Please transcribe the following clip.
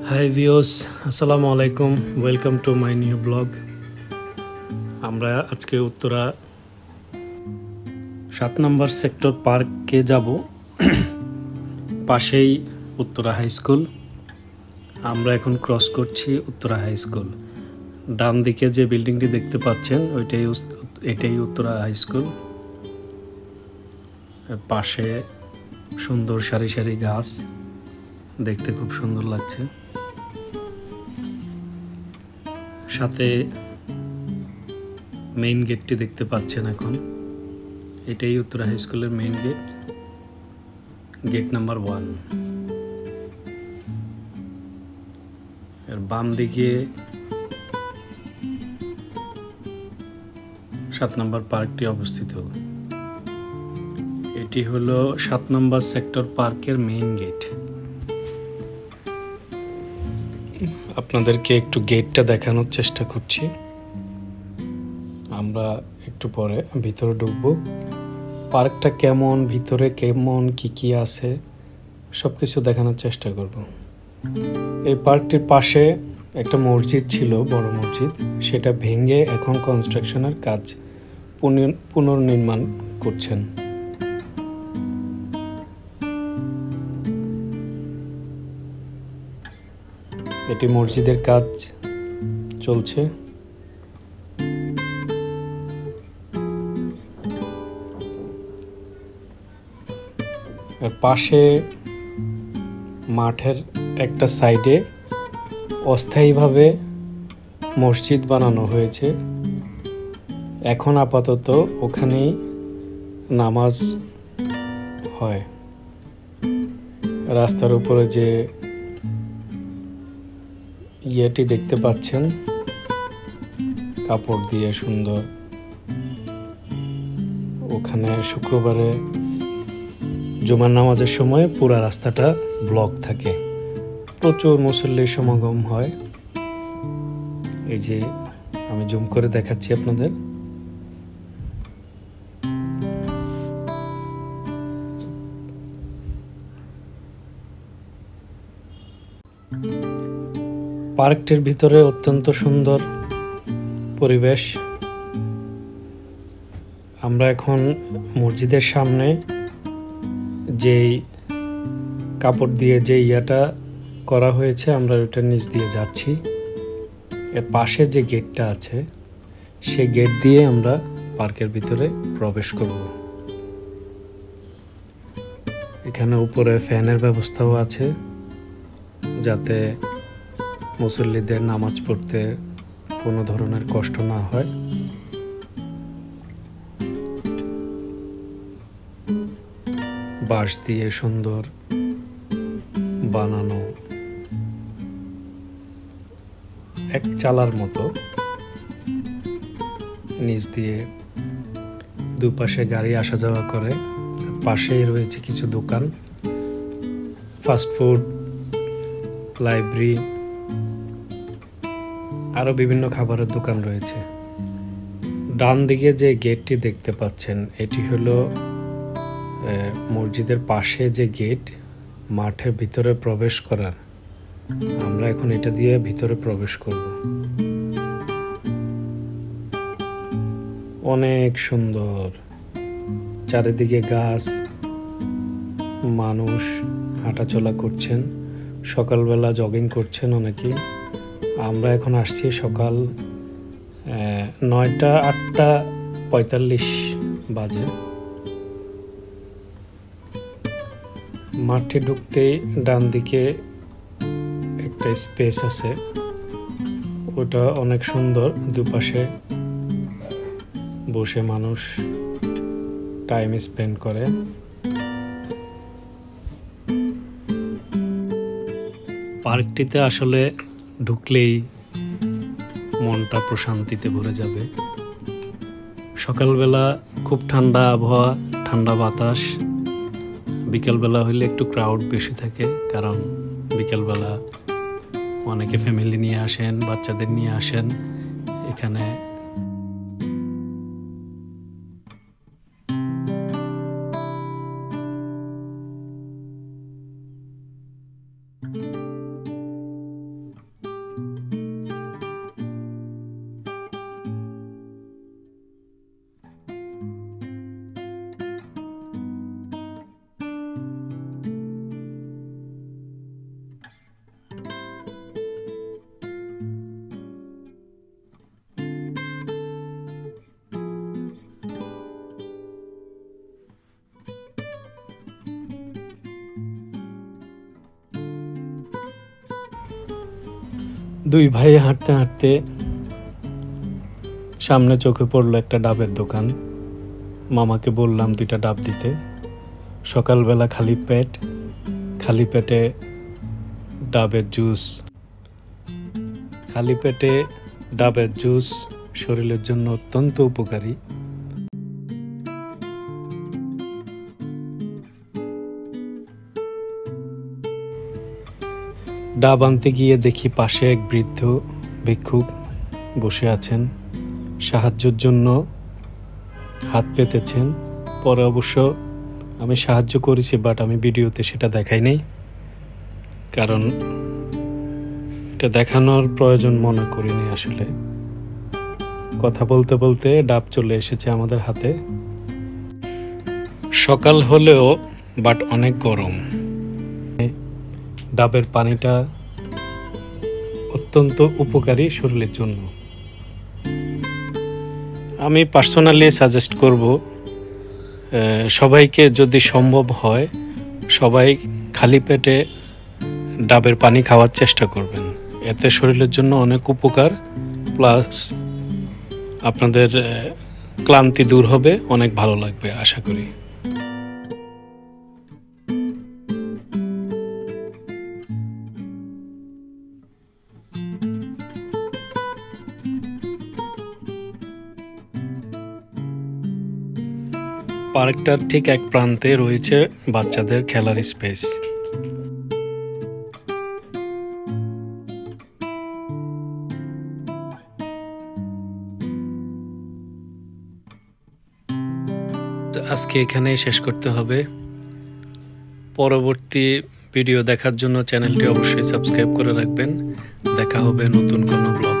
Hi viewers, আসসালামু আলাইকুম। Welcome to my new blog. আমরা আজকে উত্তরা 7 নম্বর সেক্টর পার্কে যাব। পাশেই উত্তরা হাই স্কুল। আমরা এখন ক্রস করছি উত্তরা হাই স্কুল। ডান দিকে যে বিল্ডিংটি দেখতে পাচ্ছেন এটাই উত্তরা হাই স্কুল। পাশে সুন্দর সারি সারি গাছ, দেখতে খুব সুন্দর লাগছে। সাথে মেইন গেটটি দেখতে পাচ্ছেন এখন। এটাই উত্তরা হাই স্কুলের মেইন গেট, গেট নাম্বার 1। এর বাম দিকে 7 নম্বর পার্কটি অবস্থিত। এটি হলো 7 নম্বর সেক্টর পার্কের মেইন গেট। আপনাদেরকে একটু গেটটা দেখানোর চেষ্টা করছি। আমরা একটু পরে ভিতরে ঢুকবো। পার্কটা কেমন, ভিতরে কেমন, কি আছে সব কিছু দেখানোর চেষ্টা করব। এই পার্কটির পাশে একটা মসজিদ ছিল, বড় মসজিদ। সেটা ভেঙে এখন কনস্ট্রাকশনের কাজ পুনর্নির্মাণ করছেন। এটি মসজিদের কাজ চলছে। আর পাশে মাঠের একটা সাইডে অস্থায়ীভাবে মসজিদ বানানো হয়েছে। এখন আপাতত ওখানেই নামাজ হয়। রাস্তার উপরে যে ইয়েটি দেখতে পাচ্ছেন, কাপড় দিয়ে সুন্দর, ওখানে শুক্রবারে জুমার নামাজের সময় পুরা রাস্তাটা ব্লক থাকে, প্রচুর মুসল্লির সমাগম হয়। এই যে আমি জুম করে দেখাচ্ছি আপনাদের। পার্কটির ভিতরে অত্যন্ত সুন্দর পরিবেশ। আমরা এখন মসজিদের সামনে যেই কাপড় দিয়ে যে ইয়াটা করা হয়েছে, আমরা ওটার নিচ দিয়ে যাচ্ছি। এর পাশে যে গেটটা আছে, সেই গেট দিয়ে আমরা পার্কের ভিতরে প্রবেশ করব। এখানে উপরে ফ্যানের ব্যবস্থাও আছে, যাতে মুসল্লিদের নামাজ পড়তে কোনো ধরনের কষ্ট না হয়। বাঁশ দিয়ে সুন্দর বানানো এক চালার মতো, নিচ দিয়ে দুপাশে গাড়ি আসা যাওয়া করে। পাশেই রয়েছে কিছু দোকান, ফাস্টফুড, লাইব্রেরি, আরো বিভিন্ন খাবারের দোকান রয়েছে। ডান দিকে যে গেটটি দেখতে পাচ্ছেন, এটি হলো মসজিদের পাশে যে গেট, মাঠের ভিতরে প্রবেশ করার। আমরা এখন এটা দিয়ে ভিতরে প্রবেশ করব। অনেক সুন্দর, চারিদিকে গাছ, মানুষ হাঁটাচলা করছেন, সকালবেলা জগিং করছেন অনেকেই। আমরা এখন আসছি সকাল 8:45 বাজে। মাঠে ঢুকতেই ডান দিকে একটা স্পেস আছে, ওটা অনেক সুন্দর। দুপাশে বসে মানুষ টাইম স্পেন্ড করে। পার্কটিতে আসলে ঢুকলেই মনটা প্রশান্তিতে ভরে যাবে। সকালবেলা খুব ঠান্ডা আবহাওয়া, ঠান্ডা বাতাস। বিকেলবেলা হইলে একটু ক্রাউড বেশি থাকে, কারণ বিকেলবেলা অনেকে ফ্যামিলি নিয়ে আসেন, বাচ্চাদের নিয়ে আসেন এখানে। দুই ভাই হাঁটতে হাঁটতে সামনে চোখে পড়লো একটা ডাবের দোকান। মামাকে বললাম 2টা ডাব দিতে। সকালবেলা খালি পেটে ডাবের জুস, শরীরের জন্য অত্যন্ত উপকারী। ডাব আনতে গিয়ে দেখি পাশে এক বৃদ্ধ ভিক্ষুক বসে আছেন, সাহায্যের জন্য হাত পেতেছেন। পরে অবশ্য আমি সাহায্য করেছি, বাট আমি ভিডিওতে সেটা দেখাই নাই, কারণ এটা দেখানোর প্রয়োজন মনে করিনি। আসলে কথা বলতে বলতে ডাব চলে এসেছে আমাদের হাতে। সকাল হলেও বাট অনেক গরম। ডাবের পানিটা অত্যন্ত উপকারী শরীরের জন্য। আমি পার্সোনালি সাজেস্ট করব সবাইকে, যদি সম্ভব হয় সবাই খালি পেটে ডাবের পানি খাওয়ার চেষ্টা করবেন। এতে শরীরের জন্য অনেক উপকার, প্লাস আপনাদের ক্লান্তি দূর হবে, অনেক ভালো লাগবে আশা করি। পার্কটার ঠিক এক প্রান্তে রয়েছে বাচ্চাদের খেলার স্পেস। আজকে এখানেই শেষ করতে হবে। পরবর্তী ভিডিও দেখার জন্য চ্যানেলটি অবশ্যই সাবস্ক্রাইব করে রাখবেন। দেখা হবে নতুন কোনো ব্লগ।